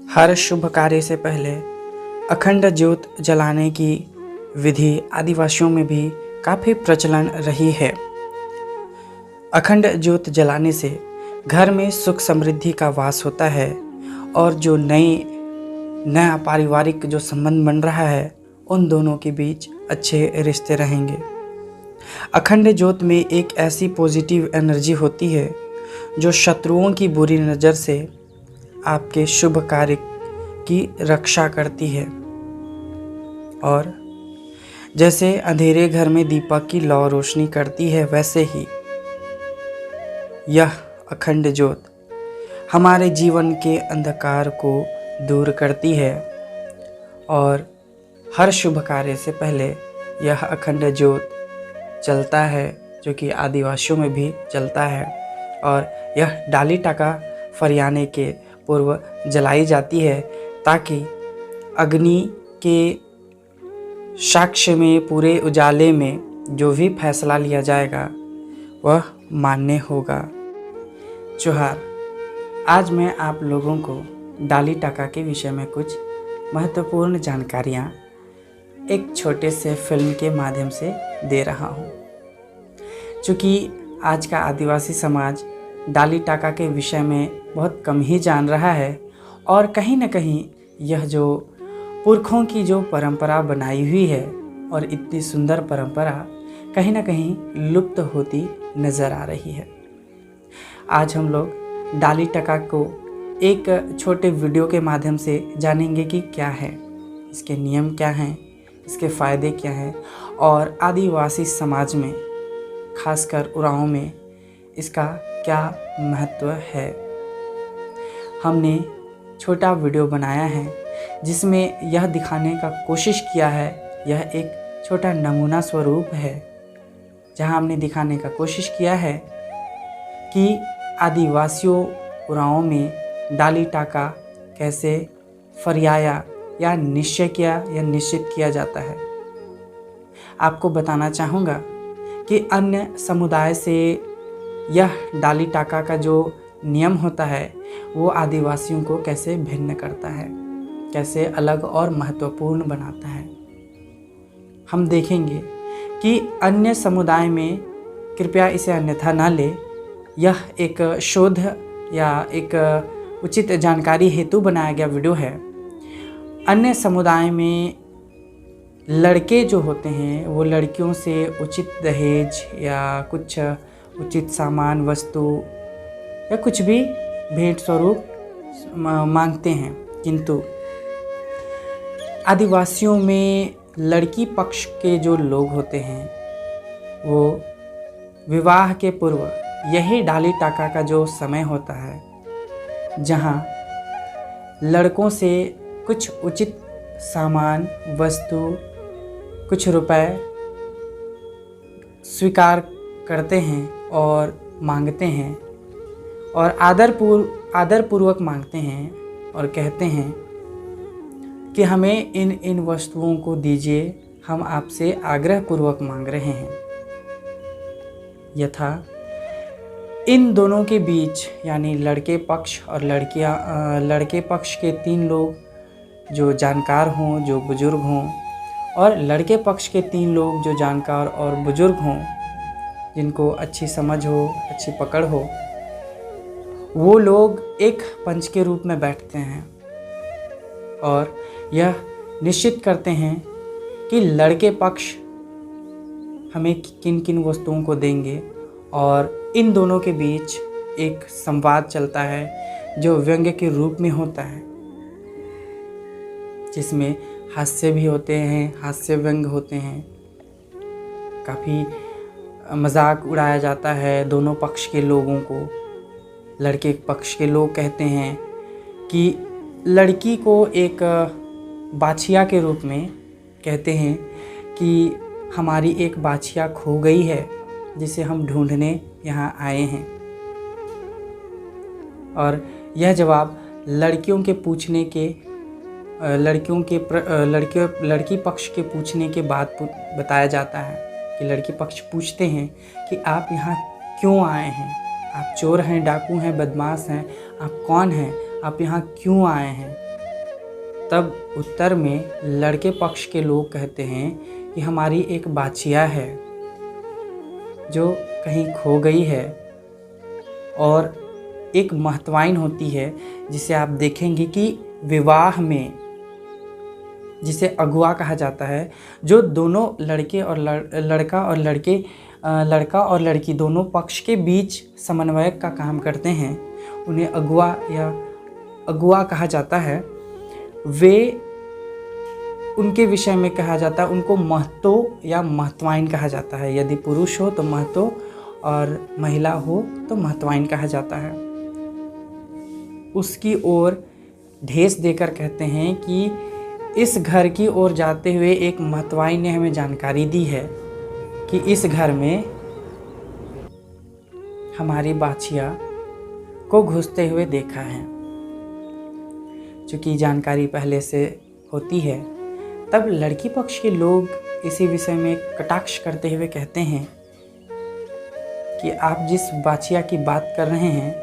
हर शुभ कार्य से पहले अखंड ज्योत जलाने की विधि आदिवासियों में भी काफ़ी प्रचलन रही है। अखंड ज्योत जलाने से घर में सुख समृद्धि का वास होता है और जो नया पारिवारिक जो संबंध बन रहा है उन दोनों के बीच अच्छे रिश्ते रहेंगे। अखंड ज्योत में एक ऐसी पॉजिटिव एनर्जी होती है जो शत्रुओं की बुरी नज़र से आपके शुभ कार्य की रक्षा करती है। और जैसे अंधेरे घर में दीपक की लौ रोशनी करती है, वैसे ही यह अखंड ज्योत हमारे जीवन के अंधकार को दूर करती है। और हर शुभ कार्य से पहले यह अखंड ज्योत चलता है, जो कि आदिवासियों में भी चलता है। और यह डाली टाका फरियाने के पूर्व जलाई जाती है ताकि अग्नि के साक्ष्य में पूरे उजाले में जो भी फैसला लिया जाएगा वह मान्य होगा। जोहार। आज मैं आप लोगों को डाली टाका के विषय में कुछ महत्वपूर्ण जानकारियाँ एक छोटे से फिल्म के माध्यम से दे रहा हूँ। चूँकि आज का आदिवासी समाज डाली टाका के विषय में बहुत कम ही जान रहा है और कहीं न कहीं यह जो पुरखों की जो परंपरा बनाई हुई है और इतनी सुंदर परंपरा कहीं न कहीं लुप्त होती नज़र आ रही है। आज हम लोग डाली टाका को एक छोटे वीडियो के माध्यम से जानेंगे कि क्या है, इसके नियम क्या हैं, इसके फ़ायदे क्या हैं और आदिवासी समाज में खासकर उरांव में इसका क्या महत्व है। हमने छोटा वीडियो बनाया है जिसमें यह दिखाने का कोशिश किया है, यह एक छोटा नमूना स्वरूप है जहां हमने दिखाने का कोशिश किया है कि आदिवासियों उरांव में डाली टाका कैसे फरियाया या निश्चय किया या निश्चित किया जाता है। आपको बताना चाहूँगा कि अन्य समुदाय से यह डाली टाका का जो नियम होता है वो आदिवासियों को कैसे भिन्न करता है, कैसे अलग और महत्वपूर्ण बनाता है। हम देखेंगे कि अन्य समुदाय में, कृपया इसे अन्यथा ना ले, यह एक शोध या एक उचित जानकारी हेतु बनाया गया वीडियो है। अन्य समुदाय में लड़के जो होते हैं वो लड़कियों से उचित दहेज या कुछ उचित सामान, वस्तु या कुछ भी भेंट स्वरूप मांगते हैं, किंतु आदिवासियों में लड़की पक्ष के जो लोग होते हैं वो विवाह के पूर्व यही डाली टाका का जो समय होता है जहां लड़कों से कुछ उचित सामान, वस्तु, कुछ रुपए स्वीकार करते हैं और मांगते हैं और आदरपूर्वक मांगते हैं और कहते हैं कि हमें इन वस्तुओं को दीजिए, हम आपसे आग्रहपूर्वक मांग रहे हैं। यथा इन दोनों के बीच यानी लड़के पक्ष और लड़के पक्ष के 3 लोग जो जानकार हों, जो बुजुर्ग हों, और लड़के पक्ष के 3 लोग जो जानकार और बुजुर्ग हों, जिनको अच्छी समझ हो, अच्छी पकड़ हो, वो लोग एक पंच के रूप में बैठते हैं और यह निश्चित करते हैं कि लड़के पक्ष हमें किन किन वस्तुओं को देंगे। और इन दोनों के बीच एक संवाद चलता है जो व्यंग्य के रूप में होता है, जिसमें हास्य भी होते हैं, हास्य व्यंग्य होते हैं, काफ़ी मजाक उड़ाया जाता है दोनों पक्ष के लोगों को। लड़के पक्ष के लोग कहते हैं कि लड़की को एक बाछिया के रूप में कहते हैं कि हमारी एक बाछिया खो गई है जिसे हम ढूंढने यहाँ आए हैं। और यह जवाब लड़कियों के पूछने के लड़की पक्ष के पूछने के बाद बताया जाता है कि लड़की पक्ष पूछते हैं कि आप यहाँ क्यों आए हैं, आप चोर हैं, डाकू हैं, बदमाश हैं, आप कौन हैं, आप यहाँ क्यों आए हैं। तब उत्तर में लड़के पक्ष के लोग कहते हैं कि हमारी एक बाछिया है जो कहीं खो गई है। और एक महत्वाइन होती है जिसे आप देखेंगे कि विवाह में जिसे अगुआ कहा जाता है, जो दोनों लड़के और लड़का और लड़की दोनों पक्ष के बीच समन्वयक का काम करते हैं, उन्हें अगुआ कहा जाता है। वे उनके विषय में कहा जाता है, उनको महतो या महत्वाइन कहा जाता है। यदि पुरुष हो तो महतो और महिला हो तो महत्वाइन कहा जाता है। उसकी ओर ढेस देकर कहते हैं कि इस घर की ओर जाते हुए एक महत्वाइन ने हमें जानकारी दी है कि इस घर में हमारी बाछिया को घुसते हुए देखा है। चूँकि जानकारी पहले से होती है, तब लड़की पक्ष के लोग इसी विषय में कटाक्ष करते हुए कहते हैं कि आप जिस बाछिया की बात कर रहे हैं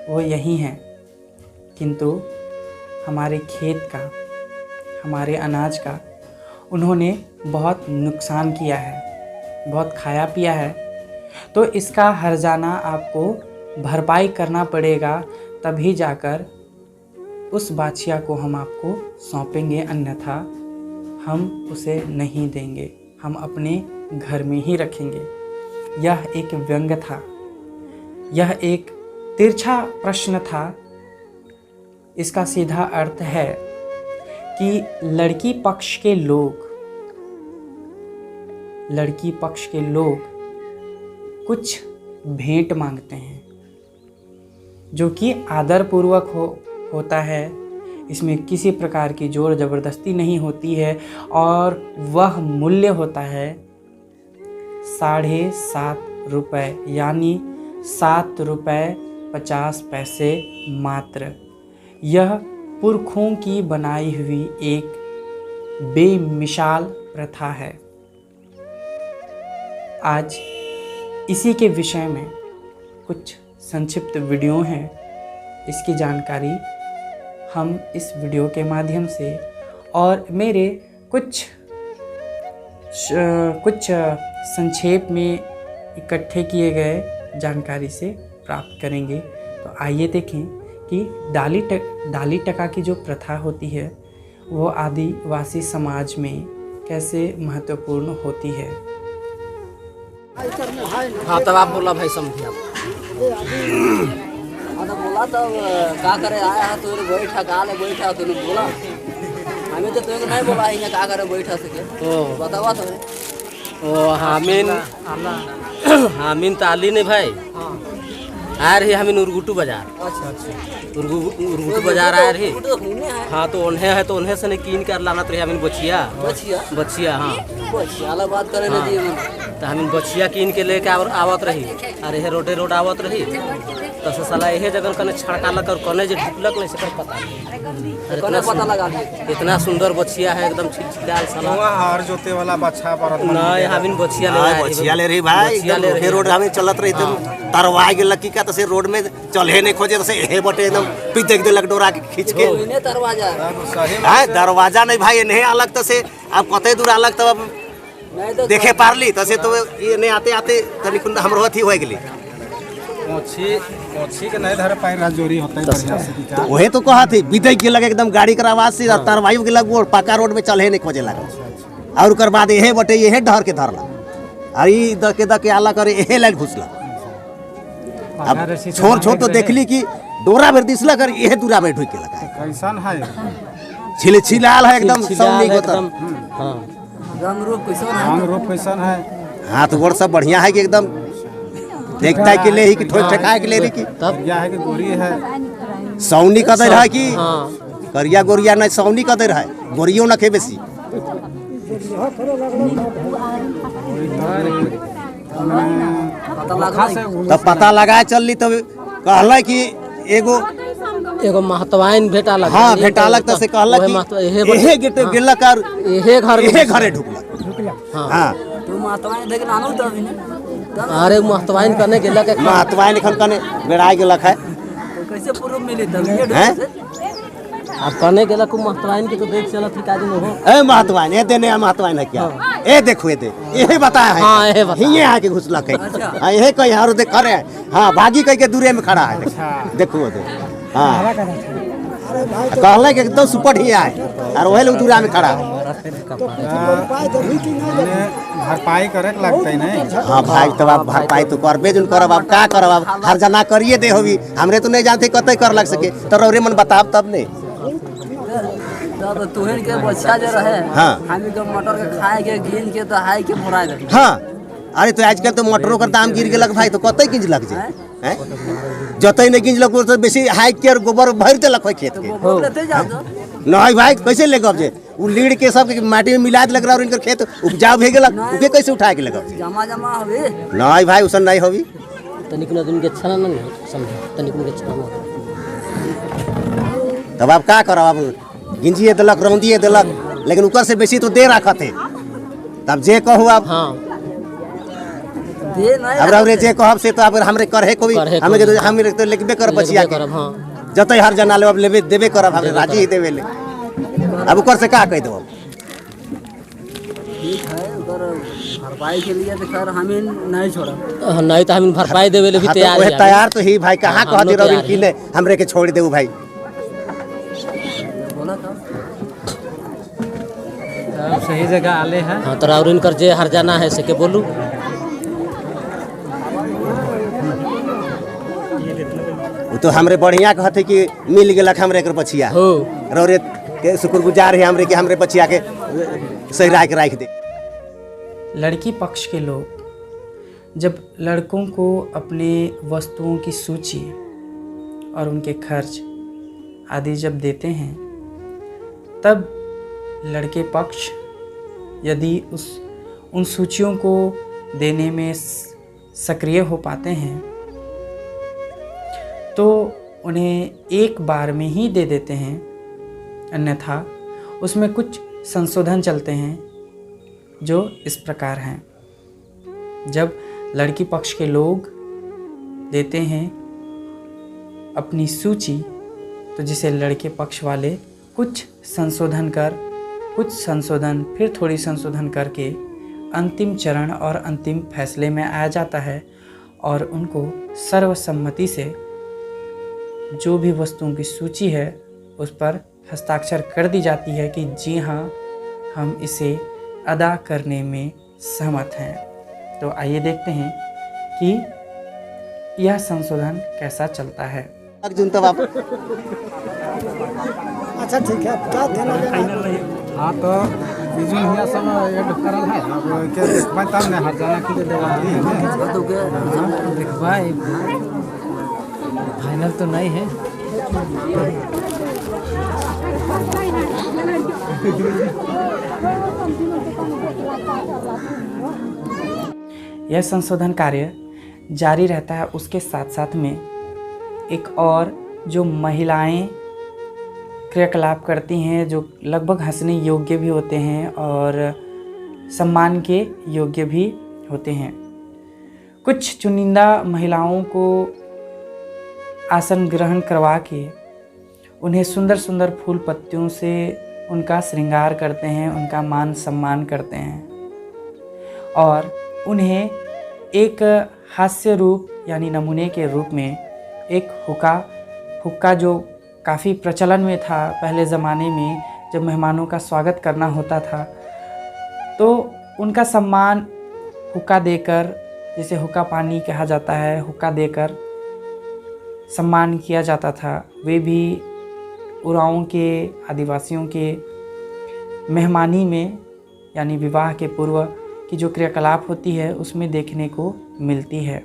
वो यही है, किंतु हमारे खेत का, हमारे अनाज का उन्होंने बहुत नुकसान किया है, बहुत खाया पिया है, तो इसका हर्जाना आपको भरपाई करना पड़ेगा, तभी जाकर उस बाछिया को हम आपको सौंपेंगे, अन्यथा हम उसे नहीं देंगे, हम अपने घर में ही रखेंगे। यह एक व्यंग्य था, यह एक तिरछा प्रश्न था। इसका सीधा अर्थ है कि लड़की पक्ष के लोग कुछ भेंट मांगते हैं जो कि आदरपूर्वक होता है। इसमें किसी प्रकार की जोर ज़बरदस्ती नहीं होती है और वह मूल्य होता है 7.5 रुपये, यानी 7 रुपये 50 पैसे मात्र। यह पुरखों की बनाई हुई एक बेमिसाल प्रथा है। आज इसी के विषय में कुछ संक्षिप्त वीडियो हैं, इसकी जानकारी हम इस वीडियो के माध्यम से और मेरे कुछ संक्षेप में इकट्ठे किए गए जानकारी से प्राप्त करेंगे। तो आइए देखें कि डाली टका की जो प्रथा होती है वो आदिवासी समाज में कैसे महत्वपूर्ण होती है। हाँ, तब आप बोला भाई, समझिए आप। तो बोला तब का करे आया है तो बैठा का ले बैठा तो बोला हमें तो नहीं बोला है का करे बैठा सके तो बतावा तो हामीन ताली ने भाई आ रही हमें उर्गुटू बाजार। अच्छा उर्गुटू बाजार आ रही। हाँ, तो उन्हें है तो उन्हें से ने कीन कर लाना तो हमें बचिया। हाँ बचिया बात करे ना जी, तो हमें बचिया कीन के लेके आवत रही। अरे हे रोड आवत रही तो साला यही जगह कने छड़का लग और कने जे ढुकलक नहीं से पता नहीं, पता लगा इतना सुंदर बचिया है, एकदम छिलछिलाल साला हर जोते वाला बच्चा पर नहीं हमें बचिया ले रही भाई। फिर रोड हमें चलत रही तो तरवा गेल की का, तो से रोड में चले नहीं खोजे, तो से हे बटे एकदम पीते के देलक डोरा के खींच के। दरवाजा नहीं भाई, नहीं अलग तो से अब कते दूर अलग तब देखे पारली, तो से तो ये नहीं आते आते तनिक हमरो अथी हो गेली। मोची के नहीं धरे पाए राजोरी होता है बढ़िया से। तो वही तो कहा थी विदय के लगे एकदम गाड़ी का आवाज से तरवायु के लग पक्का रोड में चले नहीं खोजे लगा। और ओकर बाद यही बटे यही डर के धरला, अरे दके आला करे यही लाइन घुसला। अब छोड़ तो देखली कि डोरा भर दिसला कर यही दूरा में ढुक के लगा। कैसन है छिलछिलाल है एकदम सौनी गोतम। हां, रंग रूप कैसन है। हाथ गोड़ सब बढ़िया है कि एकदम देखता है कि ले ही कि ठोक ठकाए के ले रही की। तब क्या है कि गोरी है, सौनी कदर है कि करिया गोरिया नहीं, सौनी कदर है, गोरियों न खे बेसी। तब पता लगाए चलली तब कहला कि एगो महत्वाइन भेटा लग। हाँ भेटा लग, तो से कहला कि एहे गेट गेलक और एहे घरे ढुकला। हां तो महत्वाइन देख लानो तो अभी ने। अरे महत्वाइन करने गेलक, महत्वाइन खन कने बेड़ाई गेलक है। तो कैसे पूर्व मिले तब ये अब कहने के को महत्वाइन के तो देख चला थी काजी में हो। ए महत्वाइन ए देने महत्वाइन है क्या ए देखो ए दे यही बताया है हाँ, यही बताया। हिये आके घुसलक है हां यही कहीं और देख करे हां भागी कह के दूरे में खड़ा है देखो दे हां कहले के एकदम सुपर ही है और वही लोग दूरा में खड़ा है भरपाई करे के लगते नहीं। हाँ भाई तब आप भरपाई तो करबे जुन करब आप का करब आप हर जना करिए दे होबी हमरे तो नहीं जानते कतई कर लग सके तो रौरे मन बताब तब नहीं तब तुहन के बच्चा जो रहे हाँ। हामी के मटर के खाए के गिन के तो हाई के मुरा गए। हाँ अरे तो आजकल तो मटरों का दाम गिर गेलक भाई तो कतई गिंज लग जाए हैं जतई नहीं गिंजलक तो बेसी हाई के गोबर भर देलक है खेत के गोबर लेते जाओ तो नहीं भाई कैसे लेगब जे उ लीड़ के सब के माटी में मिला देलक और इनकर खेत उपजाऊ भे गेलक उके कैसे उठा के लेगब जमा जमा होवे नहीं भाई उसन नहीं होबी तनिक न दिन के छना नहीं समझ तनिक के छना तब आप का करब आप गिंजिए देलक रौंदिए देलक लेकिन ऊपर से बेसी तो दे रखत है तब जे कहू आप हाँ दे नहीं अब रे जे कहब से तो अब हमरे करहे कोई करहे हमें के तो हमरे तो लेबे कर बचिया के करब हाँ जतई हर जना ले अब लेबे देबे करब हमरे राजी ही देबे ले अब ऊपर से का कह दो ठीक है उधर भरपाई के लिए तो खैर हमें नहीं छोड़ा। नहीं तो हम भरपाई देवे ले भी हाँ तो तैयार वह है तैयार तो ही भाई कहाँ हाँ, कहती हम लोग रविन तैयार की ने हमरे के छोड़ देऊ भाई बोला था सही जगह आले हैं। हाँ तो राउरिन कर जे हर जाना है से के बोलू वो तो हमरे बढ़िया कहते कि मिल गेलक हमरे के बचिया हो रौरे के शुक्रगुजार है हमरे के हमरे बचिया के सही राय के राख दे। लड़की पक्ष के लोग जब लड़कों को अपने वस्तुओं की सूची और उनके खर्च आदि जब देते हैं तब लड़के पक्ष यदि उन सूचियों को देने में सक्रिय हो पाते हैं तो उन्हें एक बार में ही दे देते हैं, अन्यथा उसमें कुछ संशोधन चलते हैं जो इस प्रकार हैं। जब लड़की पक्ष के लोग देते हैं अपनी सूची तो जिसे लड़के पक्ष वाले कुछ संशोधन फिर थोड़ी संशोधन करके अंतिम चरण और अंतिम फैसले में आया जाता है और उनको सर्वसम्मति से जो भी वस्तुओं की सूची है उस पर हस्ताक्षर कर दी जाती है कि जी हाँ हम इसे अदा करने में सहमत हैं। तो आइए देखते हैं कि यह संशोधन कैसा चलता है। अच्छा ठीक है क्या देना हाँ तो बीजू हिया सब ऐड करल है अब के देखबा तब ने हर जना के देवा दी तो के देखबा फाइनल तो नहीं है यह संशोधन कार्य जारी रहता है। उसके साथ साथ में एक और जो महिलाएं क्रियाकलाप करती हैं जो लगभग हंसने योग्य भी होते हैं और सम्मान के योग्य भी होते हैं। कुछ चुनिंदा महिलाओं को आसन ग्रहण करवा के उन्हें सुंदर सुंदर फूल पत्तियों से उनका श्रृंगार करते हैं, उनका मान सम्मान करते हैं और उन्हें एक हास्य रूप यानी नमूने के रूप में एक हुक्का जो काफ़ी प्रचलन में था पहले ज़माने में, जब मेहमानों का स्वागत करना होता था तो उनका सम्मान हुक्का देकर, जिसे हुक्का पानी कहा जाता है, हुक्का देकर सम्मान किया जाता था। वे भी उरांव के आदिवासियों के मेहमानी में यानी विवाह के पूर्व की जो क्रियाकलाप होती है उसमें देखने को मिलती है।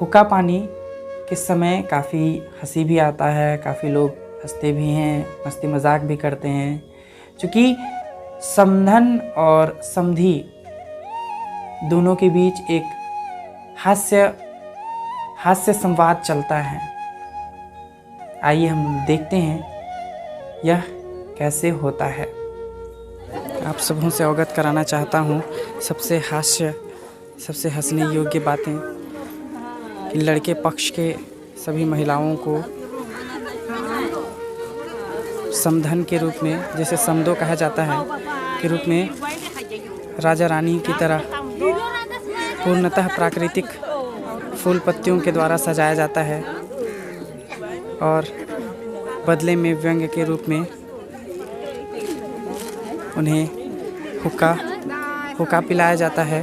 हुक्का पानी के समय काफ़ी हंसी भी आता है, काफ़ी लोग हंसते भी हैं, मस्ती मजाक भी करते हैं, क्योंकि समधन और समधी दोनों के बीच एक हास्य संवाद चलता है। आइए हम देखते हैं यह कैसे होता है। आप सबों से अवगत कराना चाहता हूँ सबसे हंसने योग्य बातें कि लड़के पक्ष के सभी महिलाओं को समधन के रूप में, जैसे समदो कहा जाता है, के रूप में राजा रानी की तरह पूर्णतः प्राकृतिक फूल पत्तियों के द्वारा सजाया जाता है और बदले में व्यंग्य के रूप में उन्हें हुक्का पिलाया जाता है।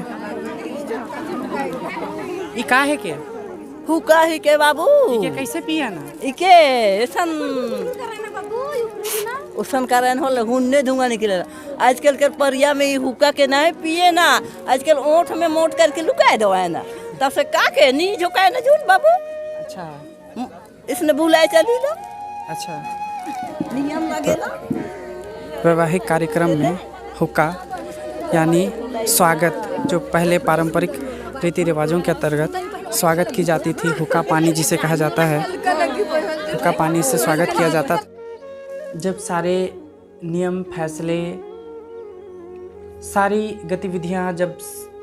ये का है के? हुक्का ही के बाबू ये कैसे पिया ना? इके ऐसन उसन कारण हो हुन्ने धुआं निकले। आजकल के परिया में हुक्का के नहीं पिए ना, आजकल ओंठ में मोट करके लुकाए दो है ना, तब से का के नी झुकाए ना झूठ बाबू। अच्छा, इसने बुलाए चली लो। अच्छा। नियम लगेला। वैवाहिक कार्यक्रम में हुक्का यानी स्वागत, जो पहले पारंपरिक रीति रिवाजों के अंतर्गत स्वागत की जाती थी, हुक्का पानी जिसे कहा जाता है, हुक्का पानी से स्वागत किया जाता था। जब सारे नियम, फैसले, सारी गतिविधियां जब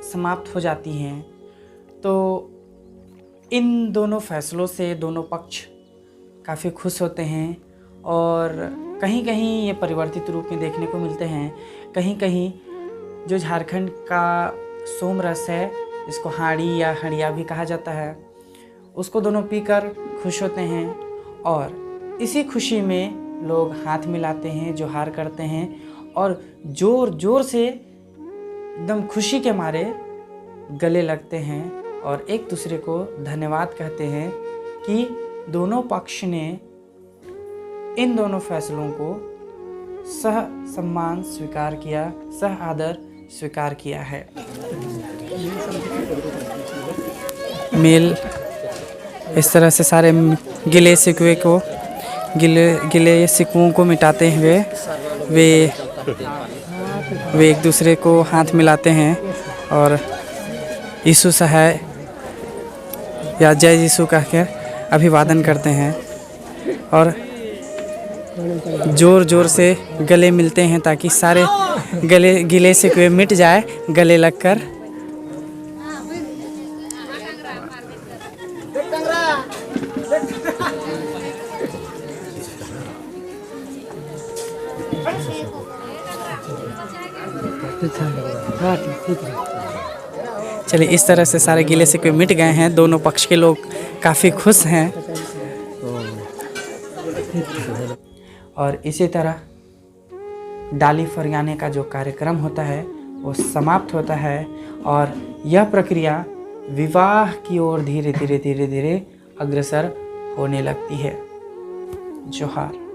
समाप्त हो जाती हैं तो इन दोनों फैसलों से दोनों पक्ष काफ़ी खुश होते हैं और कहीं कहीं ये परिवर्तित रूप में देखने को मिलते हैं। कहीं कहीं जो झारखंड का सोमरस है, जिसको हाड़ी या हड़िया भी कहा जाता है, उसको दोनों पीकर खुश होते हैं और इसी खुशी में लोग हाथ मिलाते हैं, जोहार करते हैं और ज़ोर ज़ोर से एकदम खुशी के मारे गले लगते हैं और एक दूसरे को धन्यवाद कहते हैं कि दोनों पक्ष ने इन दोनों फैसलों को सह सम्मान स्वीकार किया, सह आदर स्वीकार किया है। मेल इस तरह से सारे गिले शिकवों को मिटाते हुए वे एक दूसरे को हाथ मिलाते हैं और यीशु सहाय या जय यीशु कहकर अभिवादन करते हैं और ज़ोर ज़ोर से गले मिलते हैं ताकि सारे गिले शिकवे मिट जाए गले लगकर। चलिए, इस तरह से सारे गिले शिकवे मिट गए हैं, दोनों पक्ष के लोग काफ़ी खुश हैं और इसी तरह डाली फरियाने का जो कार्यक्रम होता है वो समाप्त होता है और यह प्रक्रिया विवाह की ओर धीरे धीरे अग्रसर होने लगती है। जोहार।